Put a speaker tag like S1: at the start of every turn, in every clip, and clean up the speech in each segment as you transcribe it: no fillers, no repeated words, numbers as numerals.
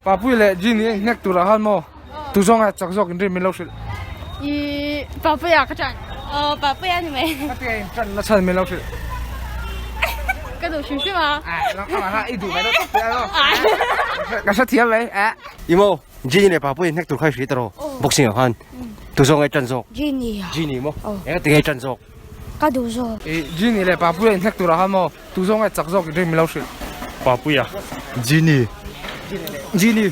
S1: bà vui lệ gì nhỉ nhắc tụi là hơn mò tụi xong à chắc rồi cái mình lâu rồi
S2: bà vui à cái trận bà vui à mày
S1: cái trận nó chân mình lâu rồi
S2: cái đồ xíu xíu mà
S1: nó không phải hai tụi mày nó tóc rồi cái sao thiệt vậy
S3: 이모 지니네 바보에 넥도 할수 있도록 복싱 한 두성의 전속
S4: Jenny à?
S3: 지니 뭐 내가 되게 전속
S4: Có đủ rồi.
S1: gì nhỉ lệ bà vui nhắc tụi là hơn mò tụi xong à chắc rồi cái mình lâu rồi
S5: 바쁘야. 지니.
S1: 지니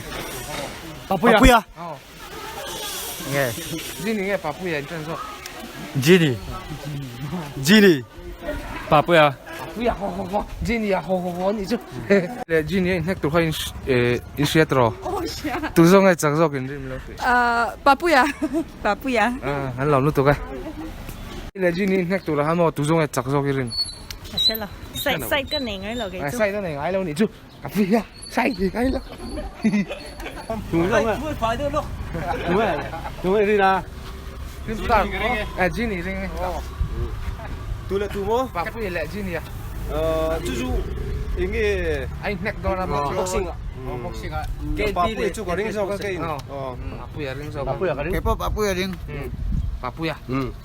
S5: 바쁘야.
S1: nghe gì nghe bà vui chân rồi
S5: 지니. 지니. 바쁘야.
S1: vui à ho gì à ho nhỉ chứ lệ gì nhỉ nhắc tụi hay in xe rồi tụi xong à chắc rồi cái mình lâu rồi
S4: Papuya. Papuya.
S1: anh làm lúc tụi cái lệ gì nhỉ nhắc tụi là hơn mò tụi xong à chắc rồi cái mình
S2: sẽ là say cái này ngay là cái
S1: say đó này ai lâu nhỉ chứ bà vui à say thì cái đó
S3: đúng rồi phải được luôn đúng rồi đi nào
S1: Gini ring.
S3: tu là tu mo
S1: Bà vui lệ Gini à?
S3: 주주 이게
S1: Anh nẹt đó là
S3: 복싱
S1: boxing à?
S3: 바쁘에 쭉 어린 서 가까이
S1: Bà vui ring sao?
S3: 개법 바쁘야 링
S1: Bà vui à?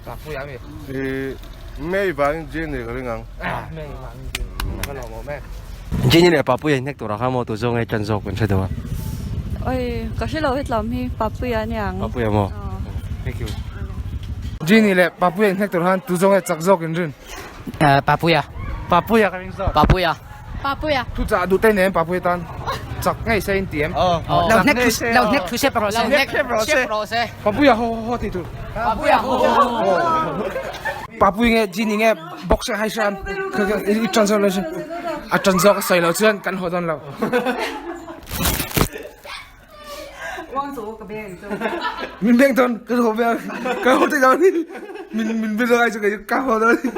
S1: Bà vui à mày?
S5: 이 매일 방 지니 그런가?
S1: Mày mà cái lò mẹ.
S3: 지니네 바쁘에 넥도 하모 두성의 전속 근처도
S4: Ôi, có sẽ lâu hết lòng hi Papuya nhàng.
S3: 바쁘야 뭐 thank you
S1: Gini lệ bà vui nẹt đó han tu zong ai chắc zog in rin.
S6: 바쁘야.
S1: Bà vui à cái ring sao?
S6: 바쁘야.
S2: bà vui à
S1: Tu cha du tên ném bà vui tan. Chắc ngay say tiệm.
S6: lau 넥 투세 프로세.
S1: Bà vui à ho thì tu.
S6: 바쁘야.
S1: Bà vui nghe Gini nghe boxing hay sao? Cái translation. À translation sai lâu chưa căn hồ đơn lâu. Mình biết thôi, cái hồ bèo, cái hồ tây đó đi, mình biết rồi cho cái cá hồ đó đi.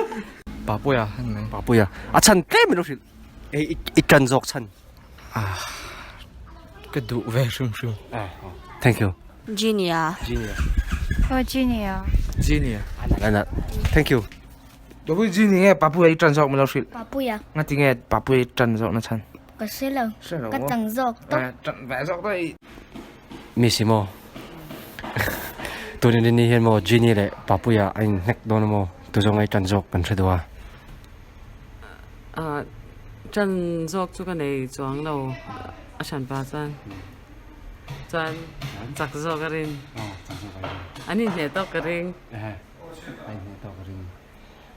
S3: 바쁘야 바쁘야 아찬 때문에 혹시 이 전속 찬
S1: Cái đủ về sung sung.
S3: thank you
S4: Jenny à?
S3: 지니야
S2: Virginia
S1: Gini à?
S3: 나나 thank you
S1: Đối với Gini nghe, bà bùi trần rộng mà lâu xịt.
S4: Papuya.
S1: Ngay tiếng nghe, bà bùi trần rộng nó chân.
S4: Có sẽ lâu.
S1: Sẽ rộng
S4: Có
S1: không?
S4: tầng dọc tóc.
S1: Trần vẽ rộng đây.
S3: 미시모 돈이니 헬모 지니레 바쁘야 아니 넥도노모 두종의 전속 근처도
S7: chân dọc cho cái này choáng đầu sản bà san chan chặt dọc cái rin anh nhẹ tóc cái rin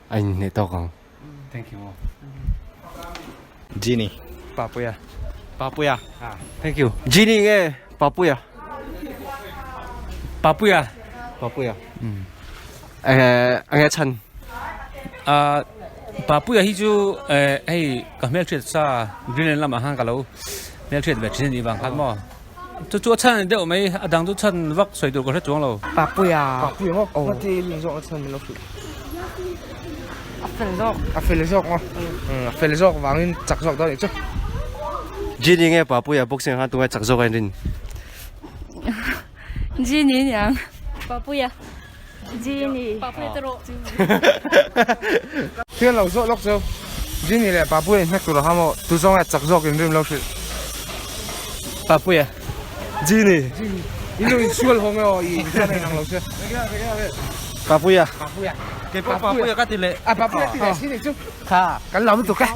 S3: anh 내 떡강 thank you
S5: 지니.
S3: 바쁘야
S5: 바쁘야.
S3: thank you 지니의 바쁘야
S5: 바쁘야.
S3: 바쁘야 ang해찬
S5: 바쁘야 히주 에이 가멜 트레사 그린을 남아 한 갈로 멜 트레드 베트니 방 갈모 저 찬인데 오메 아당도 찬 왁 소이도 거 했죠 로
S1: Bà bùi không? Nó thì mình rộng nó chân mình lâu xịt. Phê lê rộng không? Phê lê rộng vàng lên chặt rộng đó để chứ.
S3: 지니의 바쁘야 복싱 한 동안 작성한 린
S4: Jenny nhàng.
S2: bà vui à
S4: Jenny.
S2: bà vui tro
S1: Thiên lâu rộng lóc rộng. Gini lệ bà bùi nẹt tụi là ham mò tu zong ai chặt rộng in rin lâu xịt.
S5: 바쁘야. 지니.
S1: 이놈이 수월 홍어 이 산에 랑 lâu chưa?
S3: 바쁘야
S1: Bà bùi à?
S5: 개법 바쁘야 같을래.
S1: À bà bùi thì để xin được chứ.
S5: 가.
S1: Cắn lòng tụi cái.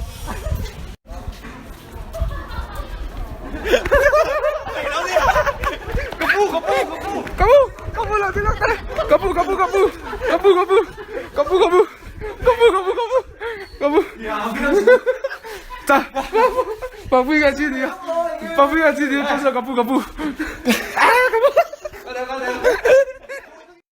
S1: Kamu lah bilang tadi. Kamu. Ta. Bà vui cái gì đi? Bà vui cái gì đi? Tôi sợ kamu.